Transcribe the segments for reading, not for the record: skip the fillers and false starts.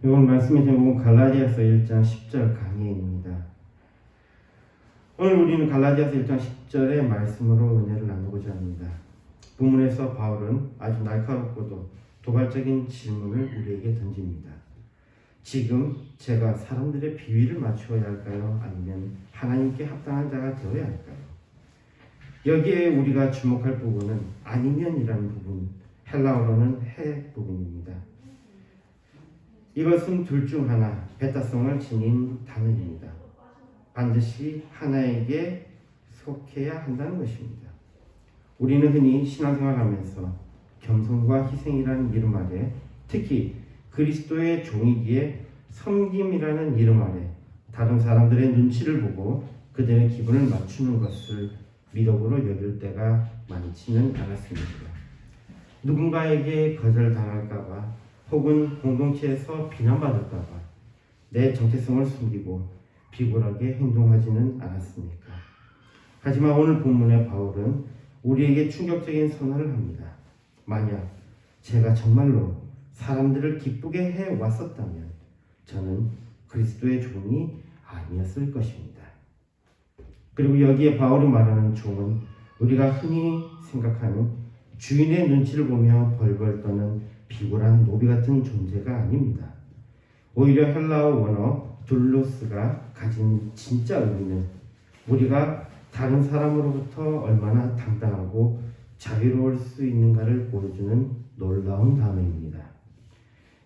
오늘 말씀의 제목은 갈라디아서 1장 10절 강해입니다. 오늘 우리는 갈라디아서 1장 10절의 말씀으로 은혜를 나누고자 합니다. 본문에서 바울은 아주 날카롭고도 도발적인 질문을 우리에게 던집니다. 지금 제가 사람들의 비위를 맞추어야 할까요? 아니면 하나님께 합당한 자가 되어야 할까요? 여기에 우리가 주목할 부분은 아니면이라는 부분, 헬라어로는 해 부분입니다. 이것은 둘 중 하나, 베타성을 지닌 단어입니다. 반드시 하나에게 속해야 한다는 것입니다. 우리는 흔히 신앙생활하면서 겸손과 희생이라는 이름 아래, 특히 그리스도의 종이기에 섬김이라는 이름 아래 다른 사람들의 눈치를 보고 그들의 기분을 맞추는 것을 미덕으로 여길 때가 많지는 않았습니다. 누군가에게 거절당할까봐 혹은 공동체에서 비난받을까봐 내 정체성을 숨기고 비굴하게 행동하지는 않았습니까? 하지만 오늘 본문의 바울은 우리에게 충격적인 선언을 합니다. 만약 제가 정말로 사람들을 기쁘게 해왔었다면 저는 그리스도의 종이 아니었을 것입니다. 그리고 여기에 바울이 말하는 종은 우리가 흔히 생각하는 주인의 눈치를 보며 벌벌 떠는 비굴한 노비 같은 존재가 아닙니다. 오히려 헬라어 원어 둘로스가 가진 진짜 의미는 우리가 다른 사람으로부터 얼마나 당당하고 자유로울 수 있는가를 보여주는 놀라운 단어입니다.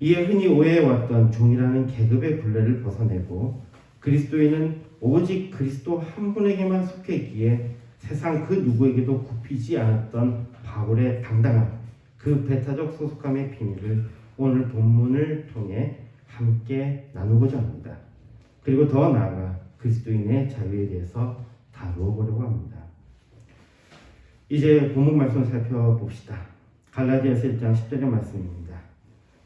이에 흔히 오해해왔던 종이라는 계급의 굴레를 벗어내고 그리스도인은 오직 그리스도 한 분에게만 속해 있기에 세상 그 누구에게도 굽히지 않았던 바울의 당당함, 그 배타적 소속감의 비밀을 오늘 본문을 통해 함께 나누고자 합니다. 그리고 더 나아가 그리스도인의 자유에 대해서 다루어 보려고 합니다. 이제 본문 말씀을 살펴봅시다. 갈라디아서 1장 10절의 말씀입니다.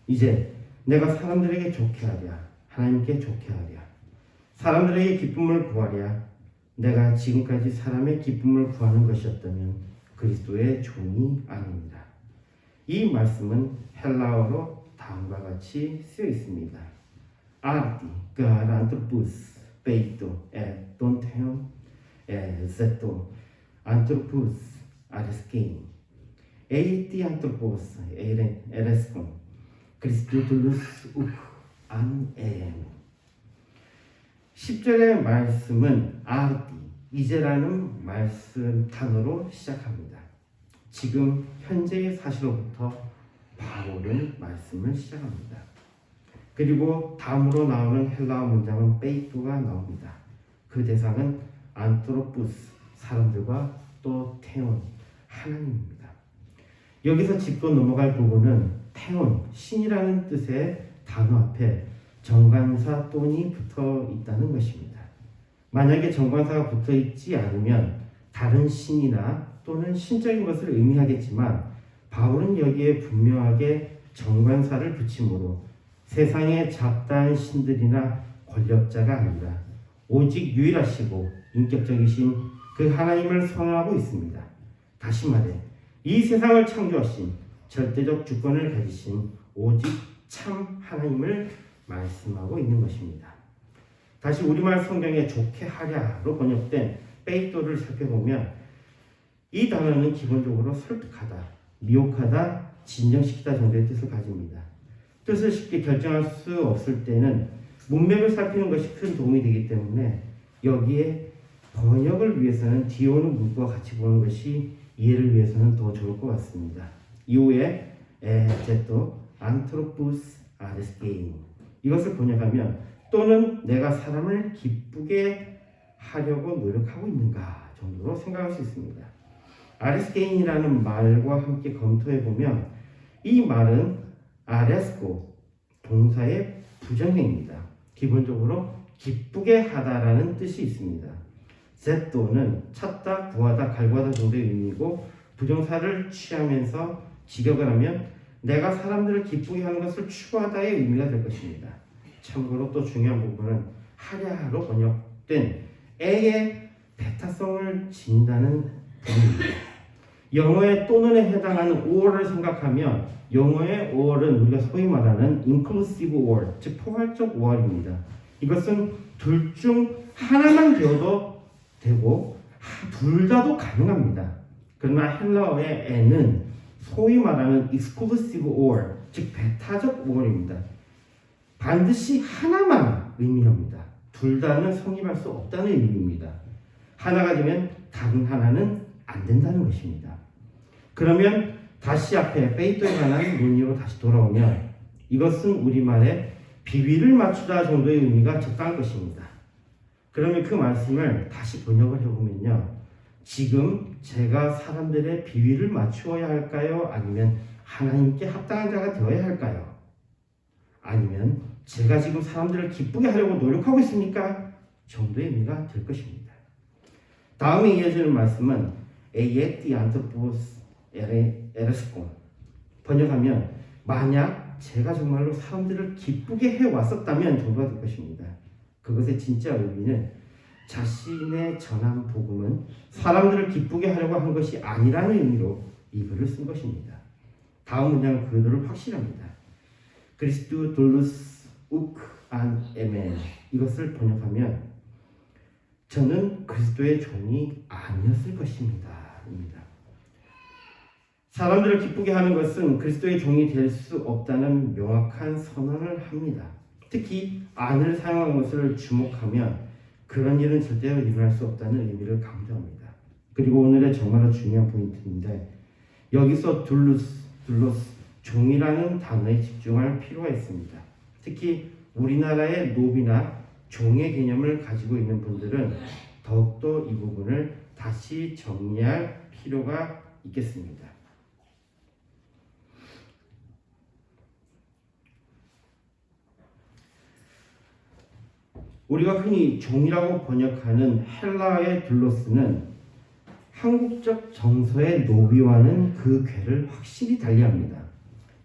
이제 내가 사람들에게 좋게 하랴, 하나님께 좋게 하랴, 사람들에게 기쁨을 구하랴, 내가 지금까지 사람의 기쁨을 구하는 것이었다면 그리스도의 종이 아닙니다. 이 말씀은 헬라어로 다음과 같이 쓰여 있습니다. arti, gar anthropus, peito, ton theon, zeto, anthropus, areskein, eiti anthropos, ereskon, Christotulus uk an em. 10절의 말씀은 arti, 이제라는 말씀 단어로 시작합니다. 지금 현재의 사실로부터 바울은 말씀을 시작합니다. 그리고 다음으로 나오는 헬라어 문장은 페이토가 나옵니다. 그 대상은 안트로푸스, 사람들과 또 테온, 하나님입니다. 여기서 짚고 넘어갈 부분은 테온, 신이라는 뜻의 단어 앞에 정관사 또니 붙어 있다는 것입니다. 만약에 정관사가 붙어 있지 않으면 다른 신이나 또는 신적인 것을 의미하겠지만 바울은 여기에 분명하게 정관사를 붙임으로 세상의 잡다한 신들이나 권력자가 아니라 오직 유일하시고 인격적이신 그 하나님을 선언하고 있습니다. 다시 말해 이 세상을 창조하신 절대적 주권을 가지신 오직 참 하나님을 말씀하고 있는 것입니다. 다시 우리말 성경에 좋게 하랴로 번역된 페이토를 살펴보면 이 단어는 기본적으로 설득하다, 미혹하다, 진정시키다 정도의 뜻을 가집니다. 뜻을 쉽게 결정할 수 없을 때는 문맥을 살피는 것이 큰 도움이 되기 때문에 여기에 번역을 위해서는 뒤에 오는 문구와 같이 보는 것이 이해를 위해서는 더 좋을 것 같습니다. 이후에 제또 안트로푸스 아레스케인, 이것을 번역하면 또는 내가 사람을 기쁘게 하려고 노력하고 있는가 정도로 생각할 수 있습니다. 아레스케인이라는 말과 함께 검토해보면 이 말은 아레스코, 동사의 부정형입니다. 기본적으로 기쁘게 하다라는 뜻이 있습니다. 제또는 찾다, 구하다, 갈구하다 정도의 의미이고 부정사를 취하면서 직역을 하면 내가 사람들을 기쁘게 하는 것을 추구하다의 의미가 될 것입니다. 참고로 또 중요한 부분은 하랴로 번역된 에의 배타성을 지닌다는 부분입니다. 영어의 또는에 해당하는 or를 생각하면 영어의 or은 우리가 소위 말하는 inclusive or, 즉 포괄적 or입니다. 이것은 둘 중 하나만 되어도 되고 둘 다도 가능합니다. 그러나 헬라어의 and는 소위 말하는 exclusive or, 즉 배타적 or입니다. 반드시 하나만 의미합니다. 둘 다는 성립할 수 없다는 의미입니다. 하나가 되면 다른 하나는 안 된다는 것입니다. 그러면 다시 앞에 페이토에 관한 논의로 다시 돌아오면 이것은 우리말에 비위를 맞추다 정도의 의미가 적당한 것입니다. 그러면 그 말씀을 다시 번역을 해보면요. 지금 제가 사람들의 비위를 맞추어야 할까요? 아니면 하나님께 합당한 자가 되어야 할까요? 아니면 제가 지금 사람들을 기쁘게 하려고 노력하고 있습니까? 정도의 의미가 될 것입니다. 다음에 이어지는 말씀은 에이에티 안토포스 에레스콘, 번역하면 만약 제가 정말로 사람들을 기쁘게 해왔었다면 정도가 될 것입니다. 그것의 진짜 의미는 자신의 전한 복음은 사람들을 기쁘게 하려고 한 것이 아니라는 의미로 이 글을 쓴 것입니다. 다음 문장은 그대로 확실합니다. 그리스도 돌루스 우크 안 에멘, 이것을 번역하면 저는 그리스도의 종이 아니었을 것입니다. 입니다. 사람들을 기쁘게 하는 것은 그리스도의 종이 될 수 없다는 명확한 선언을 합니다. 특히 안을 사용한 것을 주목하면 그런 일은 절대로 일어날 수 없다는 의미를 강조합니다. 그리고 오늘의 정말로 중요한 포인트인데 여기서 둘루스, 종이라는 단어에 집중할 필요가 있습니다. 특히 우리나라의 노비나 종의 개념을 가지고 있는 분들은 더욱더 이 부분을 다시 정리할 필요가 있겠습니다. 우리가 흔히 종이라고 번역하는 헬라어의 둘로스는 한국적 정서의 노비와는 그 궤를 확실히 달리합니다.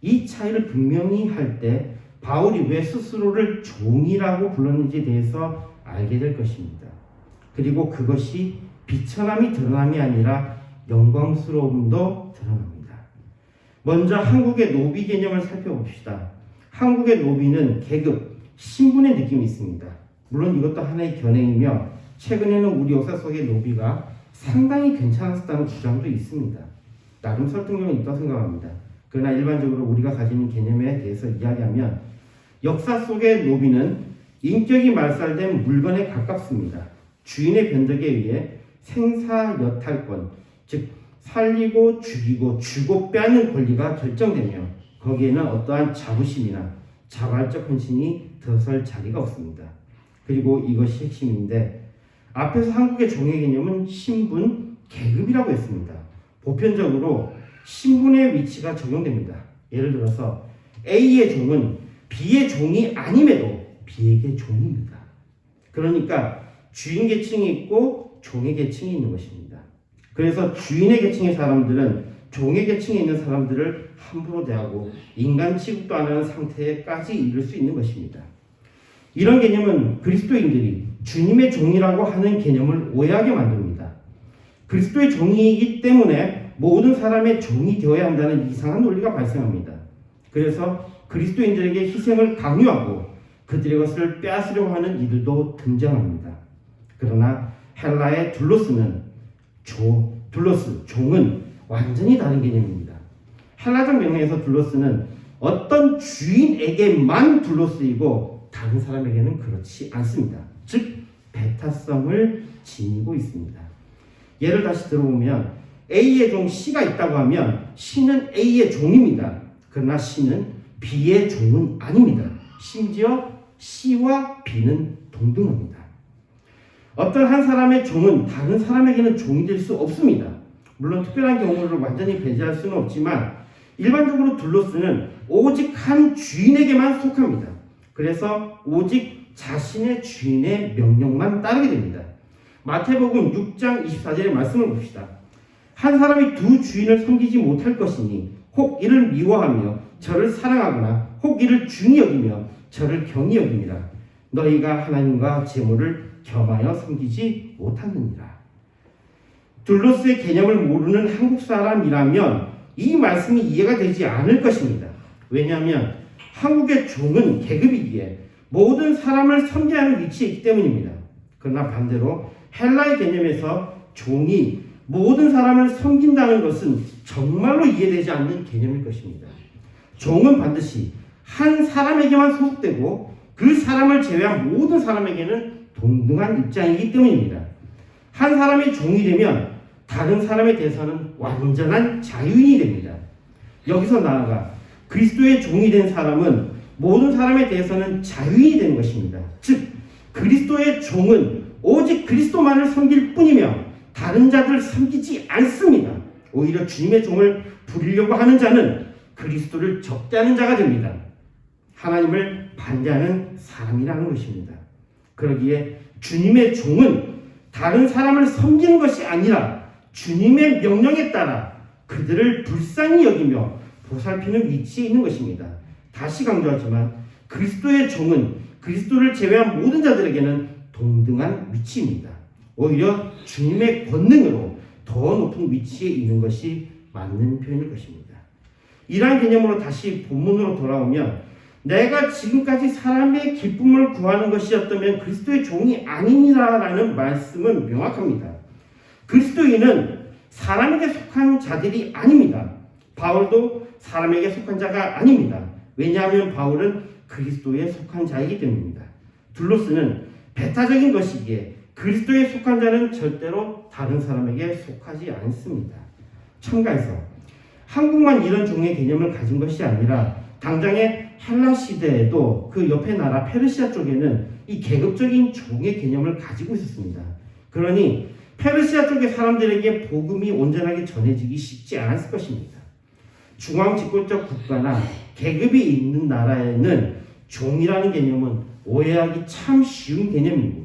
이 차이를 분명히 할 때 바울이 왜 스스로를 종이라고 불렀는지에 대해서 알게 될 것입니다. 그리고 그것이 비천함이 드러남이 아니라 영광스러움도 드러납니다. 먼저 한국의 노비 개념을 살펴봅시다. 한국의 노비는 계급, 신분의 느낌이 있습니다. 물론 이것도 하나의 견해이며 최근에는 우리 역사 속의 노비가 상당히 괜찮았다는 주장도 있습니다. 나름 설득력은 있다고 생각합니다. 그러나 일반적으로 우리가 가지는 개념에 대해서 이야기하면 역사 속의 노비는 인격이 말살된 물건에 가깝습니다. 주인의 변덕에 의해 생사여탈권, 즉 살리고 죽이고 주고 빼앗는 권리가 결정되며 거기에는 어떠한 자부심이나 자발적 헌신이 들어설 자리가 없습니다. 그리고 이것이 핵심인데 앞에서 한국의 종의 개념은 신분, 계급이라고 했습니다. 보편적으로 신분의 위치가 적용됩니다. 예를 들어서 A의 종은 B의 종이 아님에도 B에게 종입니다. 그러니까 주인 계층이 있고 종의 계층이 있는 것입니다. 그래서 주인의 계층의 사람들은 종의 계층에 있는 사람들을 함부로 대하고 인간 취급도 안 하는 상태까지 이를 수 있는 것입니다. 이런 개념은 그리스도인들이 주님의 종이라고 하는 개념을 오해하게 만듭니다. 그리스도의 종이기 때문에 모든 사람의 종이 되어야 한다는 이상한 논리가 발생합니다. 그래서 그리스도인들에게 희생을 강요하고 그들의 것을 빼앗으려고 하는 이들도 등장합니다. 그러나 헬라의 둘로스는 종은 완전히 다른 개념입니다. 헬라적 명령에서 둘로스는 어떤 주인에게만 둘로스이고 다른 사람에게는 그렇지 않습니다. 즉 배타성을 지니고 있습니다. 예를 다시 들어보면 A의 종 C가 있다고 하면 C는 A의 종입니다. 그러나 C는 B의 종은 아닙니다. 심지어 C와 B는 동등합니다. 어떤 한 사람의 종은 다른 사람에게는 종이 될 수 없습니다. 물론 특별한 경우를 완전히 배제할 수는 없지만 일반적으로 둘로스는 오직 한 주인에게만 속합니다. 그래서 오직 자신의 주인의 명령만 따르게 됩니다. 마태복음 6장 24절의 말씀을 봅시다. 한 사람이 두 주인을 섬기지 못할 것이니 혹 이를 미워하며 저를 사랑하거나 혹 이를 중히 여기며 저를 경히 여김이라. 너희가 하나님과 재물을 겸하여 섬기지 못하느니라. 둘로스의 개념을 모르는 한국 사람이라면 이 말씀이 이해가 되지 않을 것입니다. 왜냐하면 한국의 종은 계급이기에 모든 사람을 섬겨야 하는 위치에 있기 때문입니다. 그러나 반대로 헬라의 개념에서 종이 모든 사람을 섬긴다는 것은 정말로 이해되지 않는 개념일 것입니다. 종은 반드시 한 사람에게만 소속되고 그 사람을 제외한 모든 사람에게는 동등한 입장이기 때문입니다. 한 사람이 종이 되면 다른 사람에 대해서는 완전한 자유인이 됩니다. 여기서 나아가 그리스도의 종이 된 사람은 모든 사람에 대해서는 자유인이 되는 것입니다. 즉 그리스도의 종은 오직 그리스도만을 섬길 뿐이며 다른 자들을 섬기지 않습니다. 오히려 주님의 종을 부리려고 하는 자는 그리스도를 적대하는 자가 됩니다. 하나님을 반대하는 사람이라는 것입니다. 그러기에 주님의 종은 다른 사람을 섬기는 것이 아니라 주님의 명령에 따라 그들을 불쌍히 여기며 보살피는 위치에 있는 것입니다. 다시 강조하지만 그리스도의 종은 그리스도를 제외한 모든 자들에게는 동등한 위치입니다. 오히려 주님의 권능으로 더 높은 위치에 있는 것이 맞는 표현일 것입니다. 이러한 개념으로 다시 본문으로 돌아오면 내가 지금까지 사람의 기쁨을 구하는 것이었다면 그리스도의 종이 아닙니다라는 말씀은 명확합니다. 그리스도인은 사람에게 속한 자들이 아닙니다. 바울도 사람에게 속한 자가 아닙니다. 왜냐하면 바울은 그리스도에 속한 자이기 때문입니다. 둘로스는 배타적인 것이기에 그리스도에 속한 자는 절대로 다른 사람에게 속하지 않습니다. 첨가해서 한국만 이런 종의 개념을 가진 것이 아니라 당장의 헬라 시대에도 그 옆에 나라 페르시아 쪽에는 이 계급적인 종의 개념을 가지고 있었습니다. 그러니 페르시아 쪽의 사람들에게 복음이 온전하게 전해지기 쉽지 않았을 것입니다. 중앙 집권적 국가나 계급이 있는 나라에는 종이라는 개념은 오해하기 참 쉬운 개념입니다.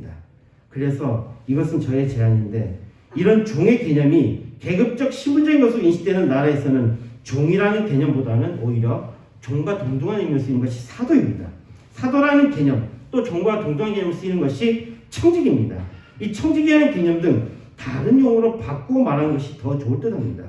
그래서 이것은 저의 제안인데 이런 종의 개념이 계급적 신분적인 것으로 인식되는 나라에서는 종이라는 개념보다는 오히려 종과 동등한 의미로 쓰이는 것이 사도입니다. 사도라는 개념 또 종과 동등한 개념으로 쓰이는 것이 청직입니다. 이 청직이라는 개념 등 다른 용어로 바꾸어 말하는 것이 더 좋을 듯합니다.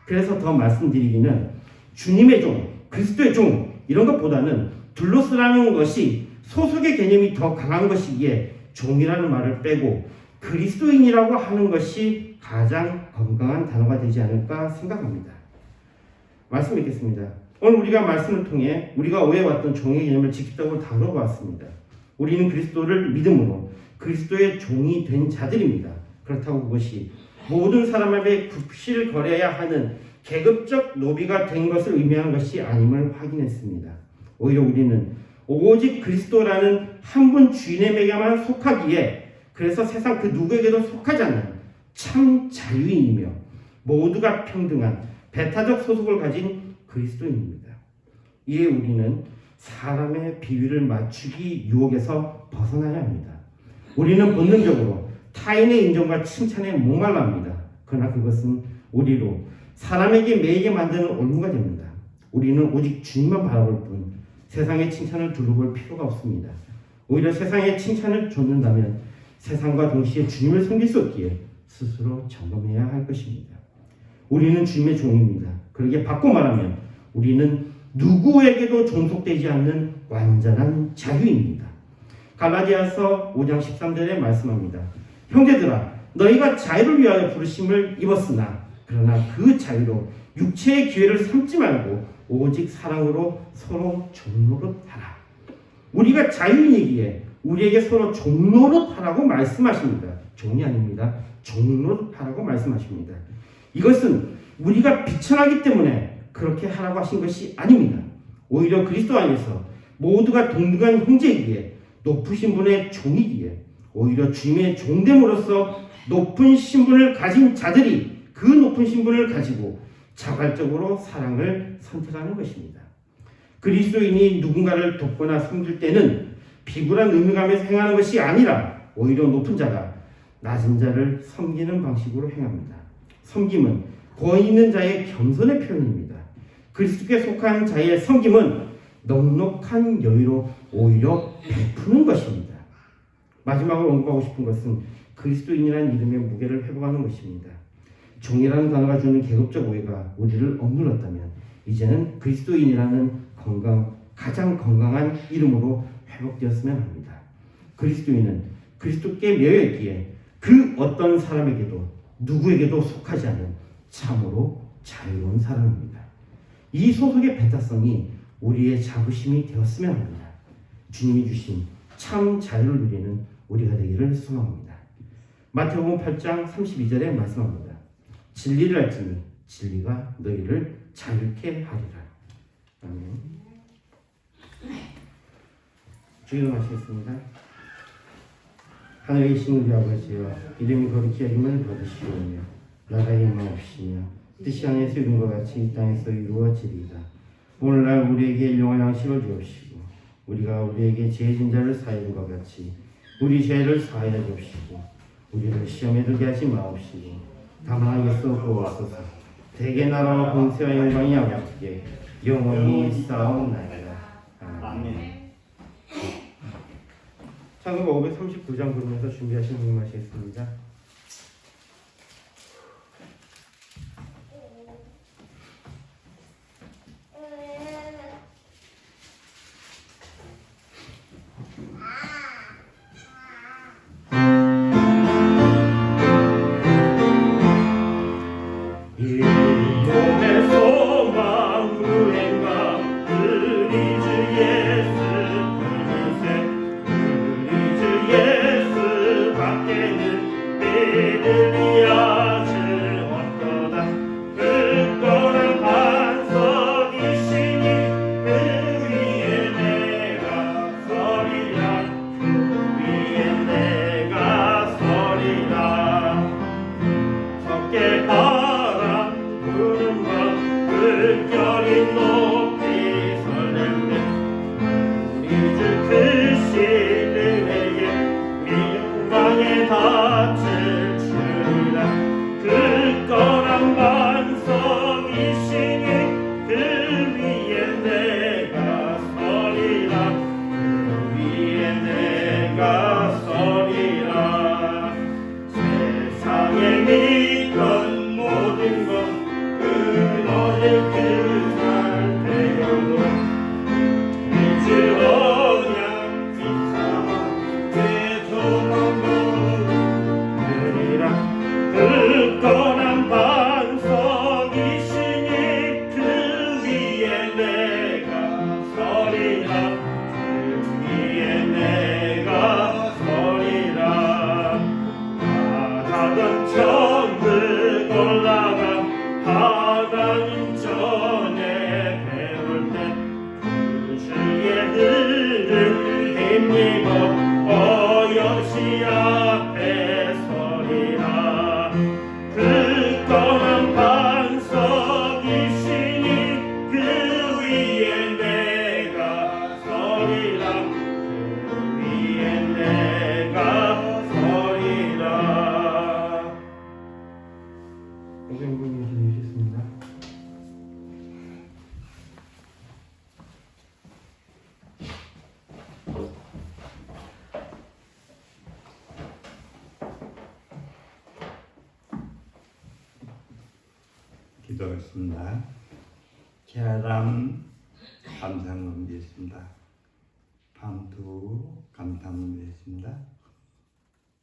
그래서 더 말씀드리기는 주님의 종, 그리스도의 종 이런 것보다는 둘로스라는 것이 소속의 개념이 더 강한 것이기에 종이라는 말을 빼고 그리스도인이라고 하는 것이 가장 건강한 단어가 되지 않을까 생각합니다. 말씀 읽겠습니다. 오늘 우리가 말씀을 통해 우리가 오해해왔던 종의 개념을 직접적으로 다뤄보았습니다. 우리는 그리스도를 믿음으로 그리스도의 종이 된 자들입니다. 그렇다고 그것이 모든 사람에게 굽실 거려야 하는 계급적 노비가 된 것을 의미하는 것이 아님을 확인했습니다. 오히려 우리는 오직 그리스도라는 한 분 주인에게만 속하기에 그래서 세상 그 누구에게도 속하지 않는 참 자유인이며 모두가 평등한 배타적 소속을 가진 그리스도인입니다. 이에 우리는 사람의 비위를 맞추기 유혹에서 벗어나야 합니다. 우리는 본능적으로 타인의 인정과 칭찬에 목말라 합니다. 그러나 그것은 우리로 사람에게 매이게 만드는 올무가 됩니다. 우리는 오직 주님만 바라볼 뿐 세상의 칭찬을 둘러볼 필요가 없습니다. 오히려 세상의 칭찬을 줬는다면 세상과 동시에 주님을 섬길 수 없기에 스스로 점검해야 할 것입니다. 우리는 주님의 종입니다. 그러기에 바꿔 말하면 우리는 누구에게도 종속되지 않는 완전한 자유입니다. 갈라디아서 5장 13절에 말씀합니다. 형제들아 너희가 자유를 위하여 부르심을 입었으나 그러나 그 자유로 육체의 기회를 삼지 말고 오직 사랑으로 서로 종노릇하라. 우리가 자유인이기에 우리에게 서로 종노릇하라고 말씀하십니다. 종이 아닙니다. 종노릇하라고 말씀하십니다. 이것은 우리가 비천하기 때문에 그렇게 하라고 하신 것이 아닙니다. 오히려 그리스도 안에서 모두가 동등한 형제이기에 높으신 분의 종이기에 오히려 주님의 종됨으로써 높은 신분을 가진 자들이 그 높은 신분을 가지고 자발적으로 사랑을 선택하는 것입니다. 그리스도인이 누군가를 돕거나 섬길 때는 비굴한 의무감에서 행하는 것이 아니라 오히려 높은 자가 낮은 자를 섬기는 방식으로 행합니다. 섬김은 권위 있는 자의 겸손의 표현입니다. 그리스도께 속한 자의 섬김은 넉넉한 여유로 오히려 베푸는 것입니다. 마지막으로 언급하고 싶은 것은 그리스도인이라는 이름의 무게를 회복하는 것입니다. 종이라는 단어가 주는 계급적 오해가 우리를 억눌렀다면 이제는 그리스도인이라는 가장 건강한 이름으로 회복되었으면 합니다. 그리스도인은 그리스도께 매여있기에 그 어떤 사람에게도 누구에게도 속하지 않는 참으로 자유로운 사람입니다. 이 소속의 배타성이 우리의 자부심이 되었으면 합니다. 주님이 주신 참 자유를 누리는 우리가 되기를 소망합니다. 마태복음 8장 32절에 말씀합니다. 진리를 알지니 진리가 너희를 자유케 하리라. 아멘. 기도하시겠습니다. 하늘에 계신 우리 아버지여, 이름이 거룩히 여김을 받으시오며 나라의 임하옵시며 뜻이 하늘에서 이룬 것 같이 이 땅에서 이루어지리이다. 오늘날 우리에게 일용할 양식을 주옵시고 우리가 우리에게 죄진 자를 사하여 준 것 같이 우리 죄를 사하여 주옵시고 우리를 시험에 들게 하지 마옵시고 다만 악에서 구하소서. 대개 나라와 권세와 영광이 아버지께 영원히 싸움나이다. 아멘. 창세기 539장 부르면서 준비하신 묵음하시겠습니다. 기도하겠습니다. 계람 감상문 드렸습니다. 밤두 감상문 드렸습니다.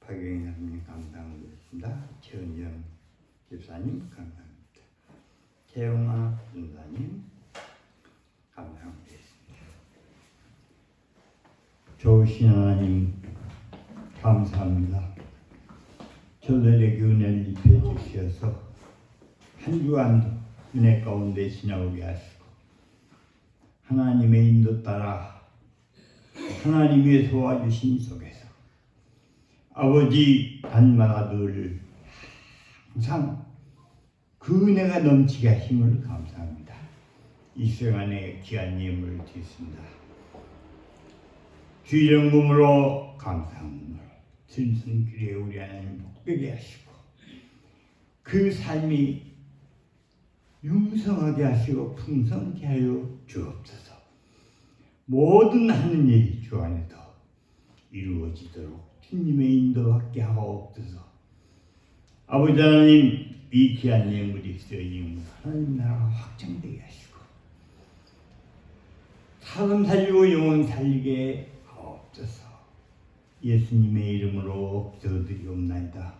박영현님 감상문 드렸습니다. 최은영 집사님 감사합니다. 최영아 전사님 감사합니다. 좋으신 하나님 감사합니다. 저들에게 은혜를 입혀 주셔서 한 주간도 은혜 가운데 지나오게 하시고 하나님의 인도 따라 하나님의 도와주심 속에서 아버지 날마다 늘 항상 그 은혜가 넘치게 하심을 감사합니다. 이 시간에 귀한 예물을 드렸습니다. 주일영금으로 감사함으로 진순길에 우리 하나님 복되게 하시고 그 삶이 융성하게 하시고 풍성케 하여 주옵소서. 모든 하는 일이 주 안에서 이루어지도록 주님의 인도받게 하옵소서. 아버지 하나님, 이 귀한 예물이 쓰여진 하나님 나라가 확장되게 하시고 사람 살리고 영혼 살리게 하옵소서. 예수님의 이름으로 기도드리옵나이다.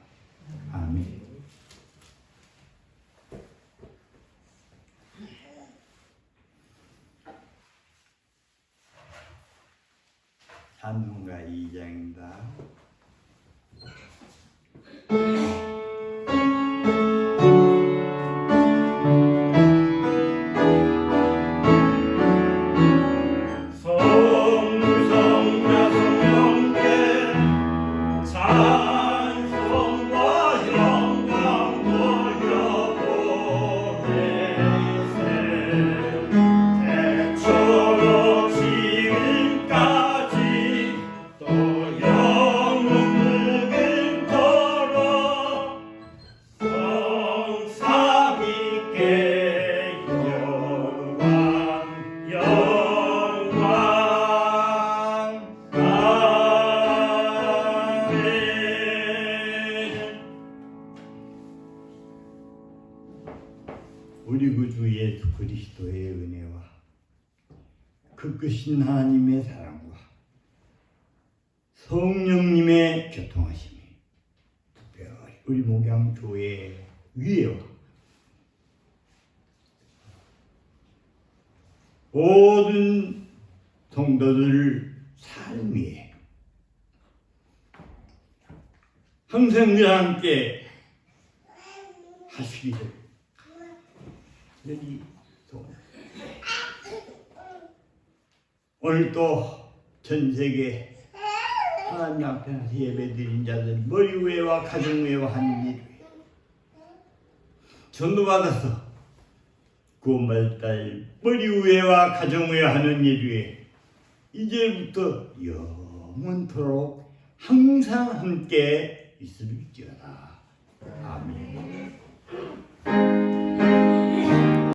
아멘. 찬송가 2장입니다. 우리 구주 예수 그리스도의 은혜와 그 크신 하나님의 사랑과 성령님의 교통하심이 특별히 우리 목양교회 위에와 모든 성도들 삶에 항상 늘 함께 하시기를 오늘 또 전 세계 하나님 앞에 예배드린 자들 머리 위에와 가정 위에와 하는 일 전도받아서 구원받을 딸 머리 위에와 가정 위에 하는 일 위에 이제부터 영원토록 항상 함께 있을지어다.